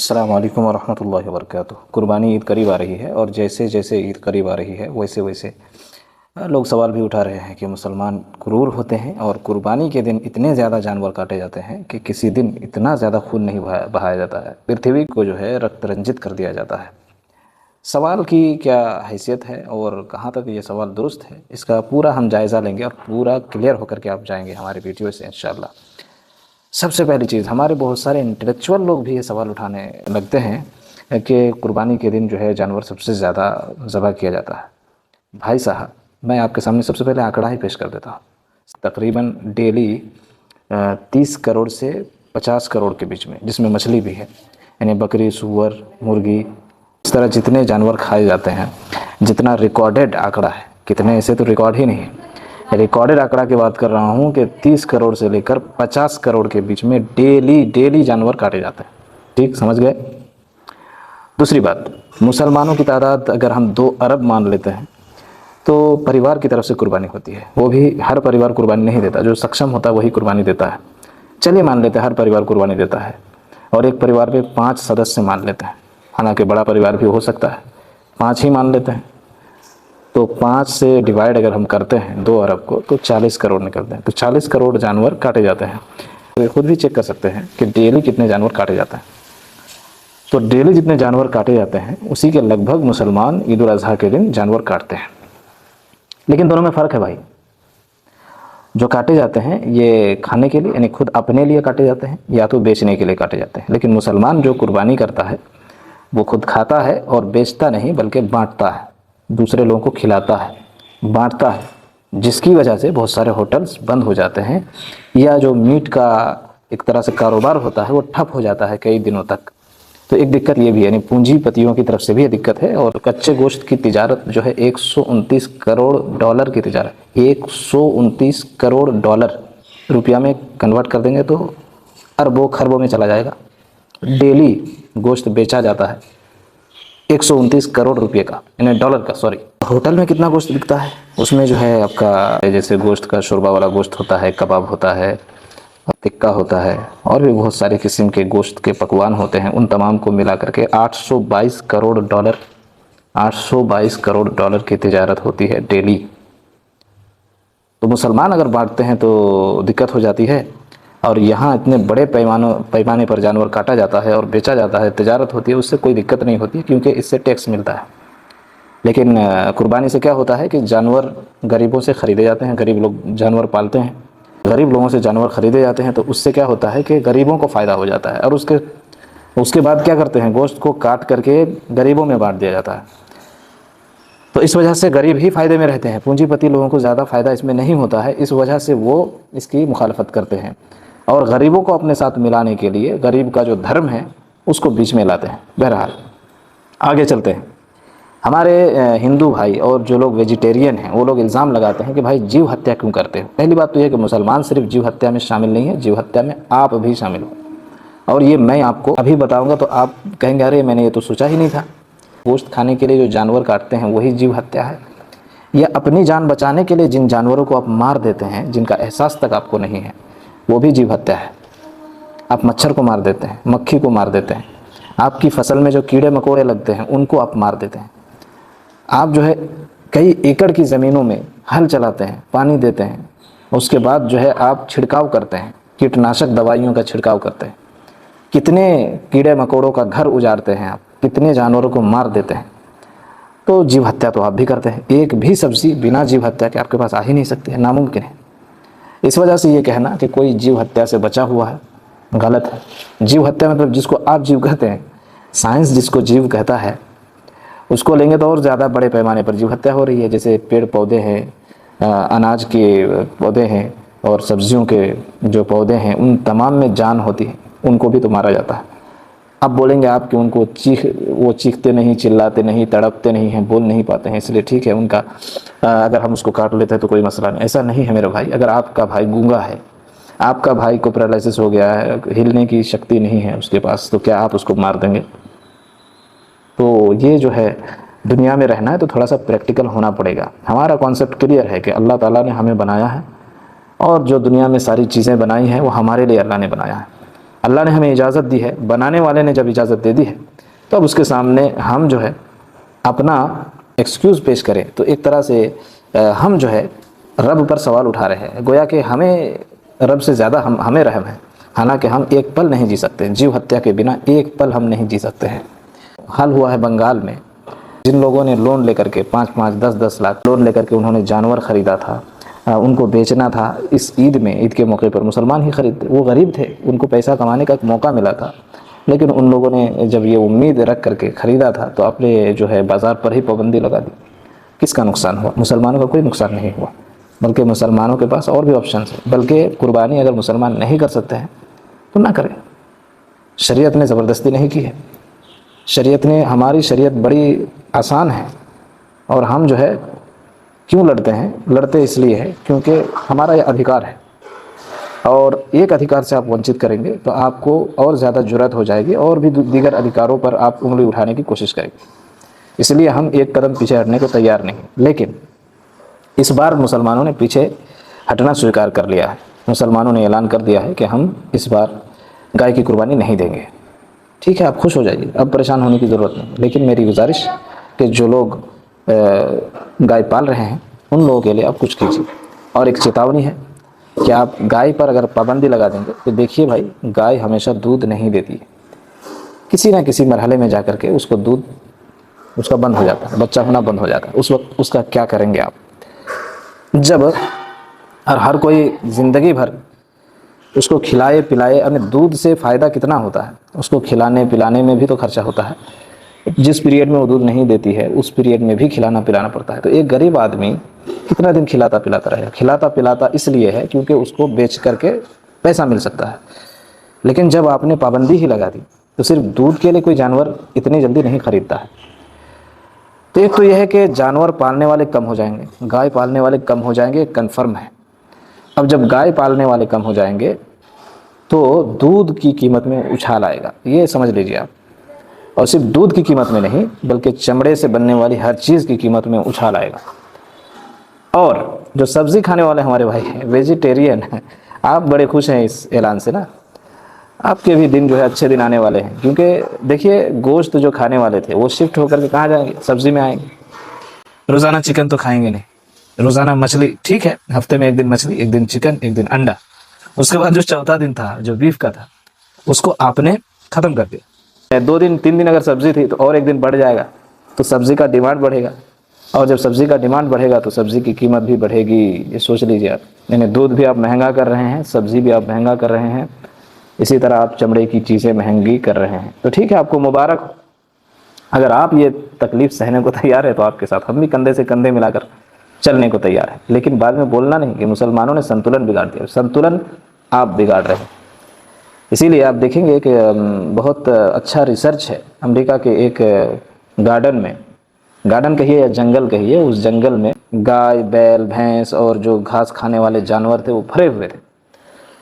अस्सलाम वालेकुम वरहमतुल्लाहि वबरकातुह। कुर्बानी ईद करीब आ रही है और जैसे जैसे ईद करीब आ रही है वैसे वैसे लोग सवाल भी उठा रहे हैं कि मुसलमान क्रूर होते हैं और कुर्बानी के दिन इतने ज़्यादा जानवर काटे जाते हैं कि किसी दिन इतना ज़्यादा खून नहीं बहाया जाता है, पृथ्वी को जो है रक्त रंजित कर दिया जाता है। सवाल की क्या हैसियत है और कहाँ तक ये सवाल दुरुस्त है, इसका पूरा हम जायज़ा लेंगे और पूरा क्लियर होकर के आप जाएंगे हमारे वीडियो से इंशाअल्लाह। सबसे पहली चीज़, हमारे बहुत सारे इंटेलेक्चुअल लोग भी ये सवाल उठाने लगते हैं कि कुर्बानी के दिन जो है जानवर सबसे ज़्यादा ज़बह किया जाता है। भाई साहब, मैं आपके सामने सबसे पहले आंकड़ा ही पेश कर देता हूँ। तकरीबन डेली 30 करोड़ से 50 करोड़ के बीच में, जिसमें मछली भी है, यानी बकरी, सूअर, मुर्गी, इस तरह जितने जानवर खाए जाते हैं, जितना रिकॉर्डेड आंकड़ा है, कितने ऐसे तो रिकॉर्ड ही नहीं है, रिकॉर्डेड आंकड़ा की बात कर रहा हूँ कि 30 करोड़ से लेकर 50 करोड़ के बीच में डेली जानवर काटे जाते हैं। ठीक समझ गए। दूसरी बात, मुसलमानों की तादाद अगर हम 2 अरब मान लेते हैं तो परिवार की तरफ से कुर्बानी होती है। वो भी हर परिवार कुर्बानी नहीं देता, जो सक्षम होता है वही कुर्बानी देता है। चलिए मान लेते हैं हर परिवार कुर्बानी देता है और एक परिवार में 5 सदस्य मान लेते हैं, हालांकि बड़ा परिवार भी हो सकता है, 5 ही मान लेते हैं। तो 5 से डिवाइड अगर हम करते हैं 2 अरब को तो 40 करोड़ निकलते हैं। तो 40 करोड़ जानवर काटे जाते हैं। तो ये खुद भी चेक कर सकते हैं कि डेली कितने जानवर काटे जाते हैं। तो डेली जितने जानवर काटे जाते हैं उसी के लगभग मुसलमान ईद उल अज़हा के दिन जानवर काटते हैं। लेकिन दोनों में फ़र्क है भाई। जो काटे जाते हैं ये खाने के लिए, यानी खुद अपने लिए काटे जाते हैं, या तो बेचने के लिए काटे जाते हैं। लेकिन मुसलमान जो कुर्बानी करता है वो खुद खाता है और बेचता नहीं बल्कि बांटता है, दूसरे लोगों को खिलाता है, बांटता है, जिसकी वजह से बहुत सारे होटल्स बंद हो जाते हैं या जो मीट का एक तरह से कारोबार होता है वो ठप हो जाता है कई दिनों तक। तो एक दिक्कत ये भी है, यानी पूंजीपतियों की तरफ से भी ये दिक्कत है। और कच्चे गोश्त की तिजारत जो है 129 करोड़ डॉलर की तिजारत, 129 करोड़ डॉलर, रुपया में कन्वर्ट कर देंगे तो अरबों खरबों में चला जाएगा। डेली गोश्त बेचा जाता है 129 करोड़ रुपये का, यानी डॉलर का, सॉरी। होटल में कितना गोश्त बिकता है, उसमें जो है आपका जैसे गोश्त का शोरबा वाला गोश्त होता है, कबाब होता है, टिक्का होता है, और भी बहुत सारे किस्म के गोश्त के पकवान होते हैं। उन तमाम को मिला करके 822 करोड़ डॉलर, 822 करोड़ डॉलर की तिजारत होती है डेली। तो मुसलमान अगर बांटते हैं तो दिक्कत हो जाती है। और यहाँ इतने बड़े पैमाने पर जानवर काटा जाता है और बेचा जाता है, तिजारत होती है, उससे कोई दिक्कत नहीं होती क्योंकि इससे टैक्स मिलता है। लेकिन कुर्बानी से क्या होता है कि जानवर गरीबों से ख़रीदे जाते हैं, गरीब लोग जानवर पालते हैं, गरीब लोगों से जानवर ख़रीदे जाते हैं, तो उससे क्या होता है कि गरीबों को फ़ायदा हो जाता है। और उसके बाद क्या करते हैं, गोश्त को काट करके गरीबों में बांट दिया जाता है। तो इस वजह से गरीब ही फ़ायदे में रहते हैं, पूंजीपति लोगों को ज़्यादा फ़ायदा इसमें नहीं होता है। इस वजह से वो इसकी मुखालफत करते हैं और गरीबों को अपने साथ मिलाने के लिए गरीब का जो धर्म है उसको बीच में लाते हैं। बहरहाल आगे चलते हैं। हमारे हिंदू भाई और जो लोग वेजिटेरियन हैं वो लोग इल्ज़ाम लगाते हैं कि भाई जीव हत्या क्यों करते हो। पहली बात तो यह कि मुसलमान सिर्फ जीव हत्या में शामिल नहीं है, जीव हत्या में आप भी शामिल हो। और ये मैं आपको अभी बताऊंगा तो आप कहेंगे अरे मैंने ये तो सोचा ही नहीं था। गोश्त खाने के लिए जो जानवर काटते हैं वही जीव हत्या है, या अपनी जान बचाने के लिए जिन जानवरों को आप मार देते हैं, जिनका एहसास तक आपको नहीं है, वो भी जीव हत्या है। आप मच्छर को मार देते हैं, मक्खी को मार देते हैं, आपकी फसल में जो कीड़े मकोड़े लगते हैं उनको आप मार देते हैं। आप जो है कई एकड़ की ज़मीनों में हल चलाते हैं, पानी देते हैं, उसके बाद जो है आप छिड़काव करते हैं, कीटनाशक दवाइयों का छिड़काव करते हैं, कितने कीड़े मकोड़ों का घर उजाड़ते हैं आप, कितने जानवरों को मार देते हैं। तो जीव हत्या तो आप भी करते हैं। एक भी सब्ज़ी बिना जीव हत्या के आपके पास आ ही नहीं सकती है, नामुमकिन है। इस वजह से ये कहना कि कोई जीव हत्या से बचा हुआ है गलत है। जीव हत्या मतलब जिसको आप जीव कहते हैं, साइंस जिसको जीव कहता है, उसको लेंगे तो और ज़्यादा बड़े पैमाने पर जीव हत्या हो रही है। जैसे पेड़ पौधे हैं, अनाज के पौधे हैं और सब्जियों के जो पौधे हैं, उन तमाम में जान होती है, उनको भी तो मारा जाता है। अब बोलेंगे आप कि उनको वो चीखते नहीं, चिल्लाते नहीं, तड़पते नहीं हैं, बोल नहीं पाते हैं, इसलिए ठीक है उनका अगर हम उसको काट लेते हैं तो कोई मसला नहीं। ऐसा नहीं है मेरे भाई। अगर आपका भाई गूंगा है, आपका भाई को पैरालिसिस हो गया है, हिलने की शक्ति नहीं है उसके पास, तो क्या आप उसको मार देंगे? तो ये जो है, दुनिया में रहना है तो थोड़ा सा प्रैक्टिकल होना पड़ेगा। हमारा कॉन्सेप्ट क्लियर है कि अल्लाह ताला ने हमें बनाया है और जो दुनिया में सारी चीज़ें बनाई हैं वो हमारे लिए अल्लाह ने बनाया है। अल्लाह ने हमें इजाज़त दी है, बनाने वाले ने जब इजाज़त दे दी है तो अब उसके सामने हम जो है अपना एक्सक्यूज़ पेश करें तो एक तरह से हम जो है रब पर सवाल उठा रहे हैं। गोया कि हमें रब से ज़्यादा हमें रहम है। हालांकि हम एक पल नहीं जी सकते, जीव हत्या के बिना एक पल हम नहीं जी सकते हैं। हाल हुआ है बंगाल में, जिन लोगों ने लोन लेकर के 5-5, 10-10 लाख लोन लेकर के उन्होंने जानवर ख़रीदा था, उनको बेचना था इस ईद में, ईद के मौके पर मुसलमान ही ख़रीदते, वो गरीब थे, उनको पैसा कमाने का एक मौका मिला था। लेकिन उन लोगों ने जब ये उम्मीद रख करके ख़रीदा था तो अपने जो है बाज़ार पर ही पाबंदी लगा दी। किसका नुकसान हुआ? मुसलमानों का कोई नुकसान नहीं हुआ, बल्कि मुसलमानों के पास और भी ऑप्शन है। बल्कि कुर्बानी अगर मुसलमान नहीं कर सकते हैं तो ना करें। शरीयत ने ज़बरदस्ती नहीं की है। शरीयत ने, हमारी शरीयत बड़ी आसान है और हम जो है क्यों लड़ते हैं? लड़ते इसलिए है क्योंकि हमारा यह अधिकार है, और एक अधिकार से आप वंचित करेंगे तो आपको और ज़्यादा जुर्रत हो जाएगी और भी दीगर अधिकारों पर आप उंगली उठाने की कोशिश करेंगे। इसलिए हम एक कदम पीछे हटने को तैयार नहीं। लेकिन इस बार मुसलमानों ने पीछे हटना स्वीकार कर लिया है। मुसलमानों ने ऐलान कर दिया है कि हम इस बार गाय की कुर्बानी नहीं देंगे। ठीक है, आप खुश हो जाइए, अब परेशान होने की ज़रूरत नहीं। लेकिन मेरी गुजारिश कि जो लोग गाय पाल रहे हैं उन लोगों के लिए आप कुछ कीजिए। और एक चेतावनी है कि आप गाय पर अगर पाबंदी लगा देंगे तो देखिए भाई, गाय हमेशा दूध नहीं देती है। किसी न किसी मरहले में जा कर के उसको दूध उसका बंद हो जाता है, बच्चा होना बंद हो जाता है। उस वक्त उसका क्या करेंगे आप? जब हर कोई ज़िंदगी भर उसको खिलाए पिलाए, अपने दूध से फ़ायदा कितना होता है, उसको खिलाने पिलाने में भी तो खर्चा होता है। जिस पीरियड में वो दूध नहीं देती है उस पीरियड में भी खिलाना पिलाना पड़ता है। तो एक गरीब आदमी कितना दिन खिलाता पिलाता रहेगा? खिलाता पिलाता इसलिए है क्योंकि उसको बेच करके पैसा मिल सकता है। लेकिन जब आपने पाबंदी ही लगा दी तो सिर्फ दूध के लिए कोई जानवर इतनी जल्दी नहीं खरीदता है। तो एक तो यह है कि जानवर पालने वाले कम हो जाएंगे, गाय पालने वाले कम हो जाएंगे, कन्फर्म है। अब जब गाय पालने वाले कम हो जाएंगे तो दूध की कीमत में उछाल आएगा, ये समझ लीजिए आप। और सिर्फ दूध की कीमत में नहीं बल्कि चमड़े से बनने वाली हर चीज़ की कीमत में उछाल आएगा। और जो सब्ज़ी खाने वाले हमारे भाई हैं, वेजिटेरियन हैं, आप बड़े खुश हैं इस ऐलान से ना। आपके भी दिन जो है अच्छे दिन आने वाले हैं, क्योंकि देखिए गोश्त जो खाने वाले थे वो शिफ्ट होकर के कहाँ जाएंगे? सब्ज़ी में आएंगे। रोज़ाना चिकन तो खाएंगे नहीं, रोज़ाना मछली, ठीक है, हफ्ते में एक दिन मछली, एक दिन चिकन, एक दिन अंडा। उसके बाद जो चौथा दिन था जो बीफ का था उसको आपने ख़त्म कर दिया। 2 दिन 3 दिन अगर सब्ज़ी थी तो और एक दिन बढ़ जाएगा, तो सब्ज़ी का डिमांड बढ़ेगा, और जब सब्ज़ी का डिमांड बढ़ेगा तो सब्ज़ी की कीमत भी बढ़ेगी। ये सोच लीजिए आप। यानी दूध भी आप महंगा कर रहे हैं, सब्ज़ी भी आप महंगा कर रहे हैं, इसी तरह आप चमड़े की चीज़ें महंगी कर रहे हैं। तो ठीक है, आपको मुबारक। अगर आप ये तकलीफ़ सहने को तैयार है तो आपके साथ हम भी कंधे से कंधे मिलाकर चलने को तैयार है। लेकिन बाद में बोलना नहीं कि मुसलमानों ने संतुलन बिगाड़ दिया। संतुलन आप बिगाड़ रहे हैं। इसीलिए आप देखेंगे कि बहुत अच्छा रिसर्च है अमेरिका के एक गार्डन में, गार्डन कहिए या जंगल कहिए, उस जंगल में गाय, बैल, भैंस और जो घास खाने वाले जानवर थे वो भरे हुए थे।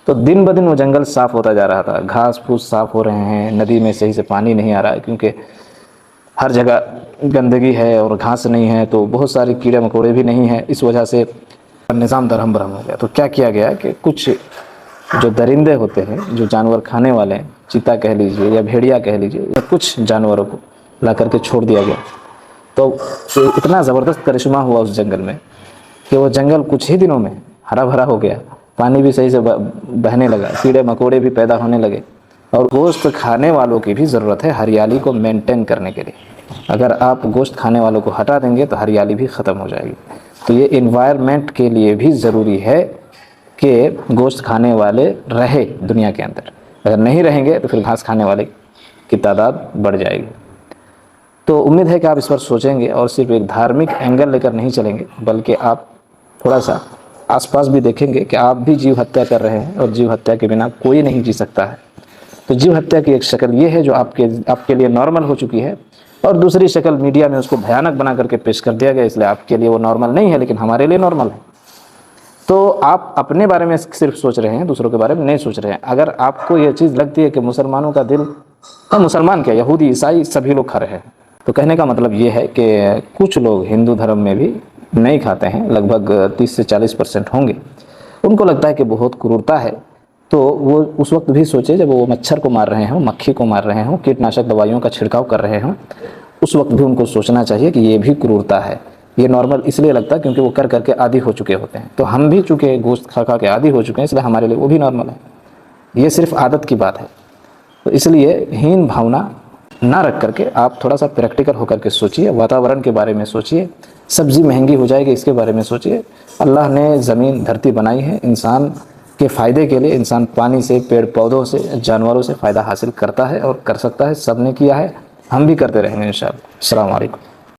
तो दिन ब दिन वो जंगल साफ़ होता जा रहा था, घास फूस साफ़ हो रहे हैं, नदी में सही से पानी नहीं आ रहा है क्योंकि हर जगह गंदगी है और घास नहीं है, तो बहुत सारे कीड़े मकोड़े भी नहीं हैं। इस वजह से निज़ाम दरहम बरहम हो गया। तो क्या किया गया कि कुछ जो दरिंदे होते हैं, जो जानवर खाने वाले हैं, चीता कह लीजिए या भेड़िया कह लीजिए, या कुछ जानवरों को ला करके छोड़ दिया गया। तो इतना ज़बरदस्त करिश्मा हुआ उस जंगल में कि वो जंगल कुछ ही दिनों में हरा भरा हो गया, पानी भी सही से बहने लगा, कीड़े मकोड़े भी पैदा होने लगे। और गोश्त खाने वालों की भी ज़रूरत है हरियाली को मेंटेन करने के लिए। अगर आप गोश्त खाने वालों को हटा देंगे तो हरियाली भी ख़त्म हो जाएगी। तो ये एनवायरनमेंट के लिए भी ज़रूरी है कि गोश्त खाने वाले रहे दुनिया के अंदर। अगर नहीं रहेंगे तो फिर घास खाने वाले की तादाद बढ़ जाएगी। तो उम्मीद है कि आप इस पर सोचेंगे और सिर्फ एक धार्मिक एंगल लेकर नहीं चलेंगे, बल्कि आप थोड़ा सा आसपास भी देखेंगे कि आप भी जीव हत्या कर रहे हैं और जीव हत्या के बिना कोई नहीं जी सकता है। तो जीव हत्या की एक शक्ल ये है जो आपके लिए नॉर्मल हो चुकी है, और दूसरी शक्ल मीडिया में उसको भयानक बना करके पेश कर दिया गया, इसलिए आपके लिए वो नॉर्मल नहीं है लेकिन हमारे लिए नॉर्मल है। तो आप अपने बारे में सिर्फ सोच रहे हैं, दूसरों के बारे में नहीं सोच रहे हैं। अगर आपको ये चीज़ लगती है कि मुसलमानों का दिल, और मुसलमान क्या, यहूदी ईसाई सभी लोग खा रहे हैं, तो कहने का मतलब ये है कि कुछ लोग हिंदू धर्म में भी नहीं खाते हैं, लगभग 30 से 40% होंगे। उनको लगता है कि बहुत क्रूरता है तो वो उस वक्त भी सोचे जब वो मच्छर को मार रहे हों, मक्खी को मार रहे हों, कीटनाशक दवाइयों का छिड़काव कर रहे हों, उस वक्त भी उनको सोचना चाहिए कि ये भी क्रूरता है। ये नॉर्मल इसलिए लगता है क्योंकि वो कर करके आदी हो चुके होते हैं। तो हम भी चूँकि गोश्त खा खा के आदी हो चुके हैं, इसलिए हमारे लिए वो भी नॉर्मल है। ये सिर्फ आदत की बात है। तो इसलिए हीन भावना ना रख करके आप थोड़ा सा प्रैक्टिकल होकर के सोचिए, वातावरण के बारे में सोचिए, सब्ज़ी महंगी हो जाएगी इसके बारे में सोचिए। अल्लाह ने ज़मीन धरती बनाई है इंसान के फ़ायदे के लिए। इंसान पानी से, पेड़ पौधों से, जानवरों से फ़ायदा हासिल करता है और कर सकता है। सब ने किया है, हम भी करते रहेंगे इंशाअल्लाह। अस्सलाम वालेकुम।